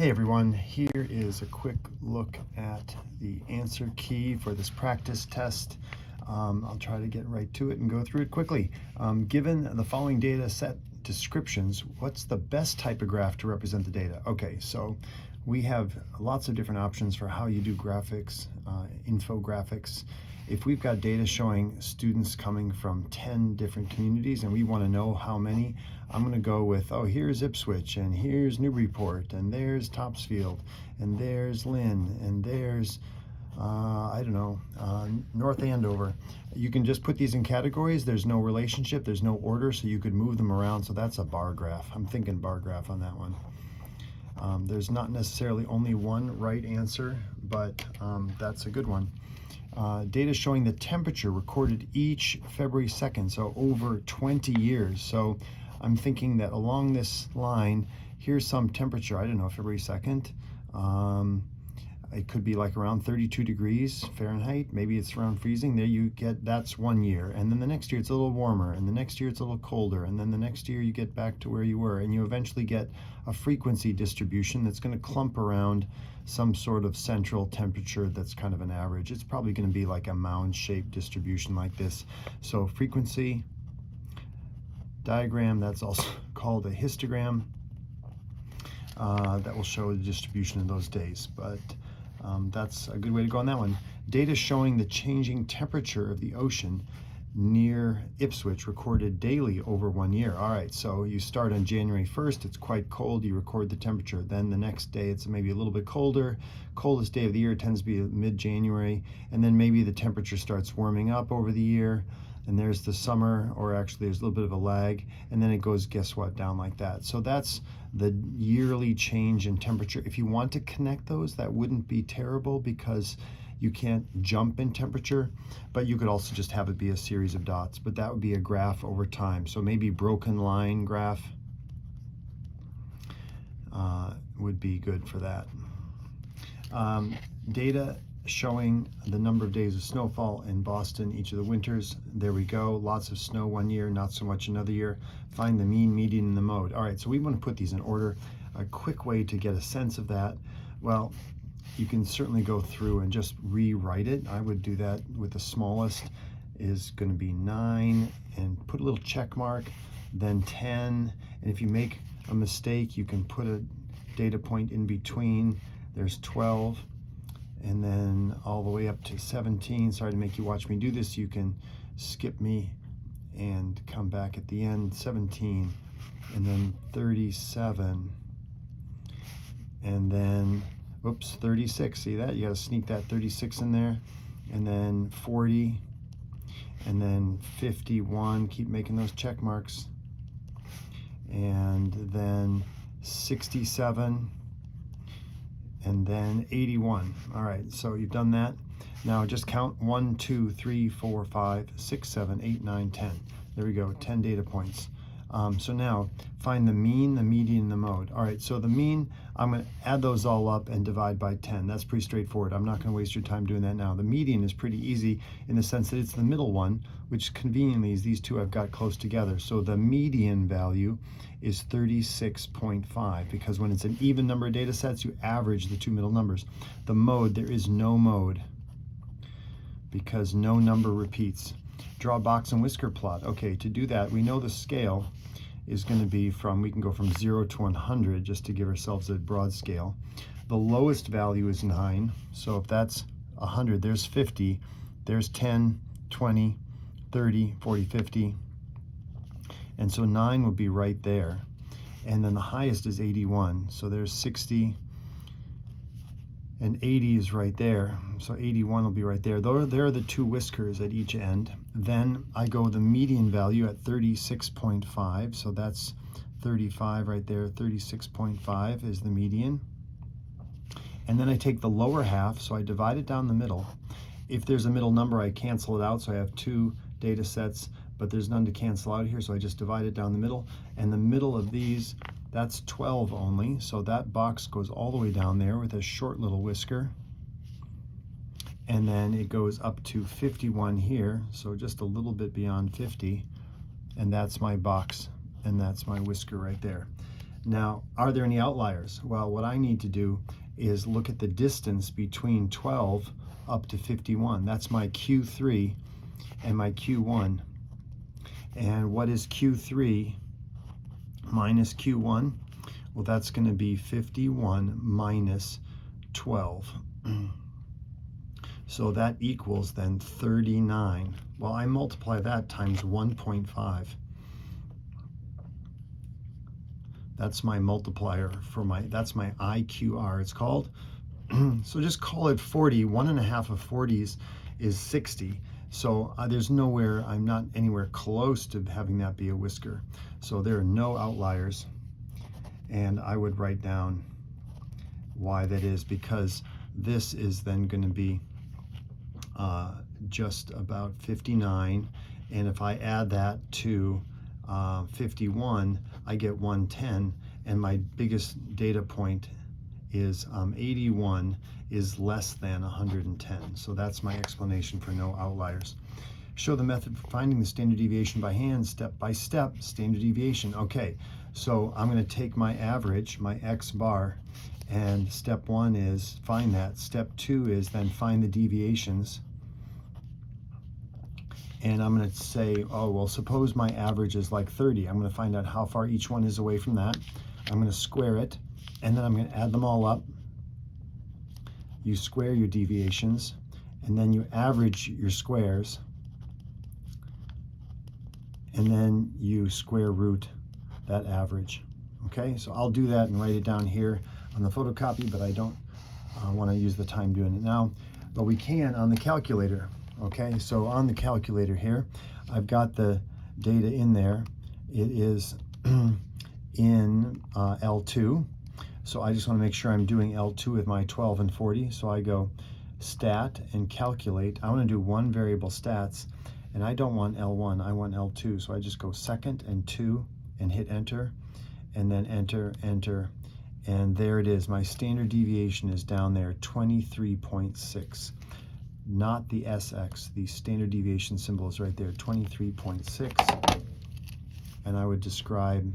Hey everyone, here is a quick look at the answer key for this practice test. I'll try to get right to it and go through it quickly. Given the following data set descriptions, what's the best type of graph to represent the data? Okay, so we have lots of different options for how you do graphics, infographics. If we've got data showing students coming from 10 different communities and we want to know how many, I'm going to go with, oh, here's Ipswich, and here's Newburyport, and there's Topsfield, and there's Lynn, and there's, North Andover. You can just put these in categories. There's no relationship, there's no order, so you could move them around. So that's a bar graph. I'm thinking bar graph on that one. There's not necessarily only one right answer, but that's a good one. Data showing the temperature recorded each February 2nd, so over 20 years. So I'm thinking that along this line, here's some temperature, I don't know, February 2nd. It could be like around 32 degrees Fahrenheit. Maybe it's around freezing. There you get, that's 1 year. And then the next year it's a little warmer, and the next year it's a little colder, and then the next year you get back to where you were, and you eventually get a frequency distribution that's going to clump around some sort of central temperature that's kind of an average. It's probably going to be like a mound-shaped distribution like this. So frequency diagram, that's also called a histogram, that will show the distribution of those days. But that's a good way to go on that one. Data showing the changing temperature of the ocean near Ipswich recorded daily over 1 year. All right, so you start on January 1st, it's quite cold, you record the temperature. Then the next day it's maybe a little bit colder. Coldest day of the year tends to be mid-January, and then maybe the temperature starts warming up over the year, and there's the summer, or actually there's a little bit of a lag, and then it goes, guess what, down like that. So that's the yearly change in temperature. If you want to connect those, that wouldn't be terrible because you can't jump in temperature, but you could also just have it be a series of dots, but that would be a graph over time. So maybe broken line graph would be good for that. Data showing the number of days of snowfall in Boston each of the winters. There we go, lots of snow 1 year, not so much another year. Find the mean, median, and the mode. All right, so we want to put these in order. A quick way to get a sense of that, well, you can certainly go through and just rewrite it. I would do that with the smallest is going to be 9 and put a little check mark, then 10. And if you make a mistake, you can put a data point in between. There's 12, and then all the way up to 17. Sorry to make you watch me do this. You can skip me and come back at the end. 17, and then 37, and then oops, 36, see that? You gotta sneak that 36 in there, and then 40, and then 51, keep making those check marks, and then 67, and then 81. All right, so you've done that. Now just count 1, 2, 3, 4, 5, 6, 7, 8, 9, 10. There we go, 10 data points. So now find the mean, the median, and the mode. All right, so the mean, I'm going to add those all up and divide by 10. That's pretty straightforward. I'm not going to waste your time doing that now. The median is pretty easy in the sense that it's the middle one, which conveniently is these two I've got close together. So the median value is 36.5 because when it's an even number of data sets, you average the two middle numbers. The mode, there is no mode because no number repeats. Draw a box and whisker plot. Okay, to do that, we know the scale is going to be from, we can go from 0 to 100 just to give ourselves a broad scale. The lowest value is 9, so if that's 100, there's 50, there's 10, 20, 30, 40, 50, and so 9 would be right there. And then the highest is 81, so there's 60, and 80 is right there, so 81 will be right there. There are the two whiskers at each end. Then I go the median value at 36.5, so that's 35 right there. 36.5 is the median. And then I take the lower half, so I divide it down the middle. If there's a middle number, I cancel it out, so I have two data sets, but there's none to cancel out here, so I just divide it down the middle. And the middle of these, that's 12 only, so that box goes all the way down there with a short little whisker. And then it goes up to 51 here, so just a little bit beyond 50, and that's my box, and that's my whisker right there. Now, are there any outliers? Well, what I need to do is look at the distance between 12 up to 51. That's my Q3 and my Q1. And what is Q3 minus Q1? Well, that's going to be 51 minus 12. So that equals then 39. Well, I multiply that times 1.5. That's my multiplier for that's my IQR, it's called. So just call it 40. 1.5 of 40s is 60. So there's nowhere, I'm not anywhere close to having that be a whisker. So there are no outliers. And I would write down why that is, because this is then going to be just about 59. And if I add that to 51, I get 110. And my biggest data point is 81 is less than 110. So that's my explanation for no outliers. Show the method for finding the standard deviation by hand, step by step, standard deviation. Okay, so I'm going to take my average, my X bar, and step 1 is find that. Step 2 is then find the deviations. And I'm going to say, oh, well, suppose my average is like 30. I'm going to find out how far each one is away from that. I'm going to square it, and then I'm going to add them all up. You square your deviations, and then you average your squares, and then you square root that average. Okay, so I'll do that and write it down here on the photocopy, but I don't want to use the time doing it now. But we can on the calculator. Okay, so on the calculator here, I've got the data in there. It is in L2. So I just want to make sure I'm doing L2 with my 12 and 40. So I go stat and calculate. I want to do one variable stats, and I don't want L1, I want L2. So I just go second and 2 and hit enter, and then enter, enter, and there it is. My standard deviation is down there, 23.6. Not the SX, the standard deviation symbol is right there, 23.6. And I would describe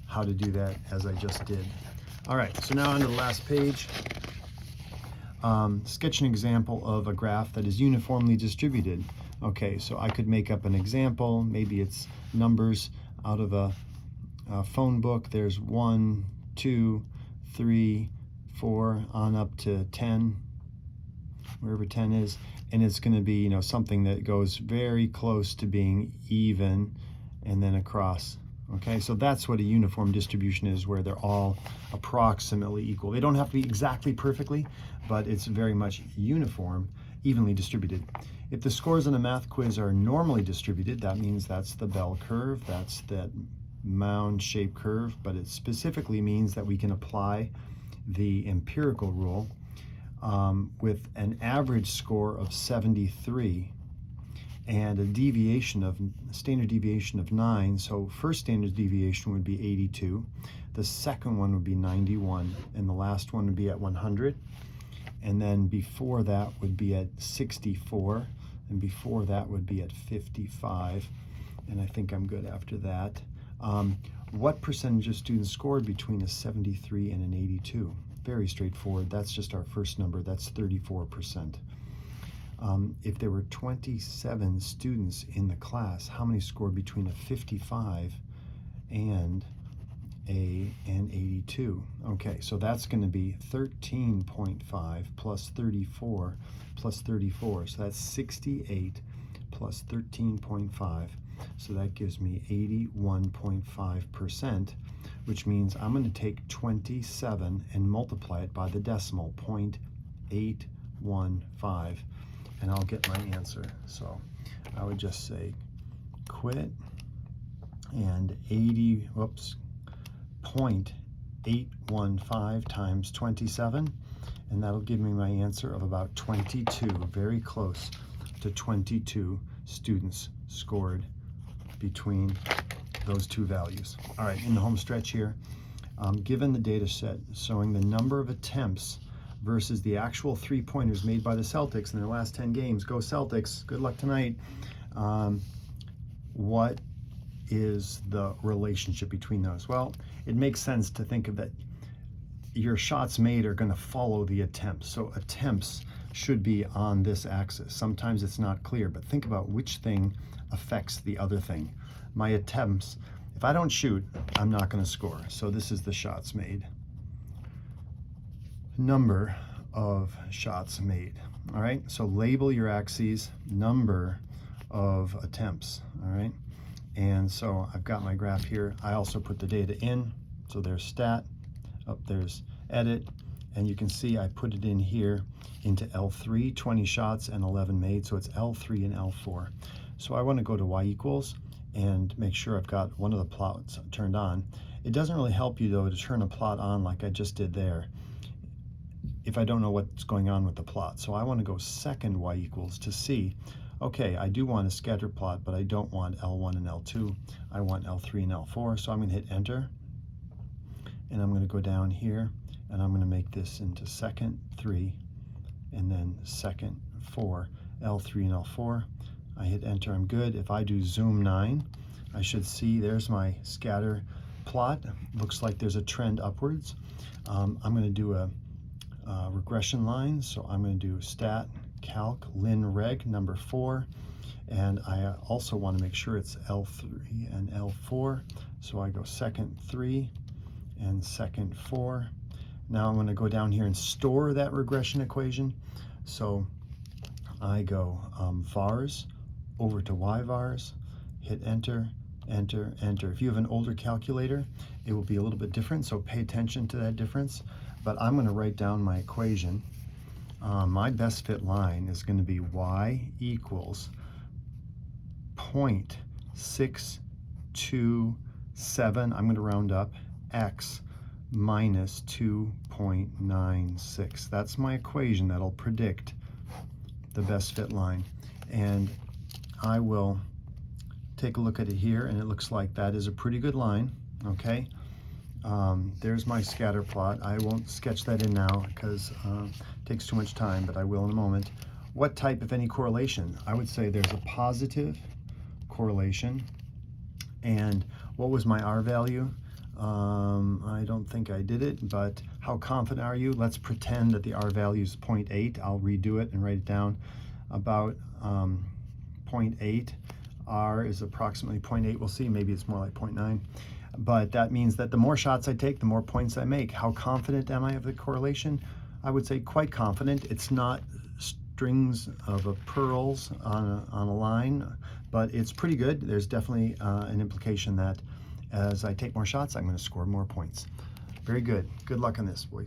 how to do that as I just did. All right, so now on to the last page. Sketch an example of a graph that is uniformly distributed. Okay, so I could make up an example. Maybe it's numbers out of a phone book. There's 1, 2, 3, 4, on up to 10, wherever 10 is. And it's going to be, something that goes very close to being even and then across. Okay, so that's what a uniform distribution is, where they're all approximately equal. They don't have to be exactly perfectly, but it's very much uniform, evenly distributed. If the scores on a math quiz are normally distributed, that means that's the bell curve, that's that mound-shaped curve, but it specifically means that we can apply the empirical rule with an average score of 73 and a standard deviation of 9. So first standard deviation would be 82, the second one would be 91, and the last one would be at 100. And then before that would be at 64, and before that would be at 55, and I think I'm good after that. What percentage of students scored between a 73 and an 82? Very straightforward. That's just our first number. That's 34%. If there were 27 students in the class, how many scored between a 55 and an 82? Okay, so that's going to be 13.5 plus 34 plus 34. So that's 68 plus 13.5. So that gives me 81.5%, which means I'm going to take 27 and multiply it by the decimal, 0.815, and I'll get my answer. So I would just say quit and 0.815 times 27, and that'll give me my answer of about 22, very close to 22 students scored between those two values. All right, in the home stretch here, given the data set showing the number of attempts versus the actual three-pointers made by the Celtics in their last 10 games, go Celtics, good luck tonight, what is the relationship between those? Well, it makes sense to think of that your shots made are going to follow the attempts. So attempts should be on this axis. Sometimes it's not clear, but think about which thing affects the other thing. My attempts, if I don't shoot, I'm not going to score. So this is the shots made. Number of shots made. All right, so label your axes, number of attempts. All right, and so I've got my graph here. I also put the data in. So there's stat, up there's edit, and you can see I put it in here into L3, 20 shots and 11 made, so it's L3 and L4. So I want to go to y equals and make sure I've got one of the plots turned on. It doesn't really help you though to turn a plot on like I just did there if I don't know what's going on with the plot. So I want to go second y equals to see, okay, I do want a scatter plot, but I don't want L1 and L2. I want L3 and L4, so I'm going to hit enter. And I'm going to go down here, and I'm going to make this into second 3, and then second 4, L3 and L4. I hit enter, I'm good. If I do zoom 9, I should see there's my scatter plot. Looks like there's a trend upwards. I'm going to do a regression line, so I'm going to do stat calc lin reg number 4, and I also want to make sure it's L3 and L4, so I go second 3 and second 4. Now I'm going to go down here and store that regression equation. So I go vars over to yvars, hit enter, enter, enter. If you have an older calculator, it will be a little bit different, so pay attention to that difference. But I'm going to write down my equation. My best fit line is going to be y equals 0.627, I'm going to round up, x minus 2.96. That's my equation that'll predict the best fit line. And I will take a look at it here, and it looks like that is a pretty good line, okay? There's my scatter plot. I won't sketch that in now because it takes too much time, but I will in a moment. What type, if any, correlation? I would say there's a positive correlation. And what was my R value? I don't think I did it, but how confident are you? Let's pretend that the R value is 0.8. I'll redo it and write it down. About 0.8. R is approximately 0.8. We'll see, maybe it's more like 0.9. But that means that the more shots I take, the more points I make. How confident am I of the correlation? I would say quite confident. It's not strings of pearls on a line, but it's pretty good. There's definitely an implication that as I take more shots, I'm going to score more points. Very good. Good luck on this, boy.